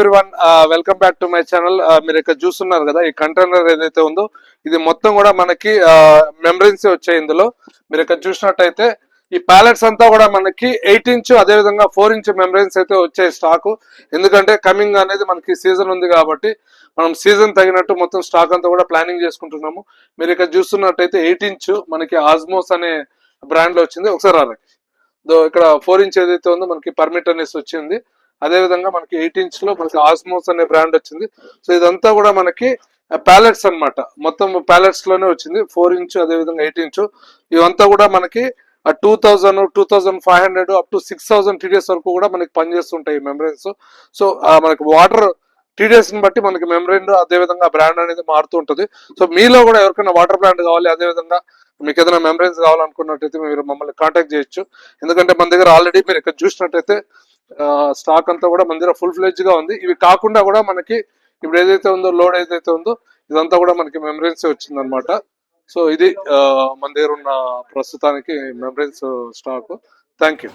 Everyone, welcome back to my channel. మీరు ఇక్కడ చూస్తున్నారు కదా, ఈ కంటైనర్ ఏదైతే ఉందో ఇది మొత్తం కూడా మనకి మెమరీన్స్ వచ్చాయి. ఇందులో మీరు ఇక్కడ చూసినట్టయితే ఈ ప్యాలెట్స్ అంతా కూడా మనకి 8 ఇంచ్ అదే విధంగా 4 ఇంచ్ మెమరీన్స్ అయితే వచ్చాయి స్టాక్. ఎందుకంటే కమింగ్ అనేది మనకి సీజన్ ఉంది కాబట్టి మనం సీజన్ తగినట్టు మొత్తం స్టాక్ అంతా కూడా ప్లానింగ్ చేసుకుంటున్నాము. మీరు ఇక్కడ చూస్తున్నట్టయితే 8 ఇంచ్ మనకి ఆస్మోస్ అనే బ్రాండ్ లో వచ్చింది. ఒకసారి ఇక్కడ 4 ఇంచ్ ఏదైతే ఉందో మనకి పర్మిట్ అనేసి వచ్చింది. అదే విధంగా మనకి 8 ఇంచ్ లో మనకి ఆస్మోస్ అనే బ్రాండ్ వచ్చింది. సో ఇదంతా కూడా మనకి ప్యాలెట్స్ అన్నమాట. మొత్తం ప్యాలెట్స్ లోనే వచ్చింది. 4 ఇంచ్ అదే విధంగా 8 ఇంచ్ ఇవంతా కూడా మనకి 2000, 2500 అప్ టు 6000 టీడీఎస్ వరకు కూడా మనకి పనిచేస్తుంటాయి మెమరీన్స్. సో మనకి వాటర్ టీడీఎస్ ని బట్టి మనకి మెమరీన్ అదే విధంగా బ్రాండ్ అనేది మారుతూ ఉంటుంది. సో మీలో కూడా ఎవరికైనా వాటర్ ప్లాంట్ కావాలి, అదే విధంగా మీకు ఏదైనా మెమరీన్స్ కావాలనుకున్నట్టయితే మీరు మమ్మల్ని కాంటాక్ట్ చేయొచ్చు. ఎందుకంటే మన దగ్గర ఆల్రెడీ మీరు ఇక్కడ చూసినట్టయితే స్టాక్ అంతా కూడా మన దగ్గర ఫుల్ ఫ్లెడ్జ్ గా ఉంది. ఇవి కాకుండా కూడా మనకి ఇప్పుడు ఏదైతే ఉందో లోడ్ ఏదైతే ఉందో ఇదంతా కూడా మనకి మెమరీన్స్ వచ్చింది అనమాట. సో ఇది మన దగ్గర ఉన్న ప్రస్తుతానికి మెమరీన్స్ స్టాక్. Thank you.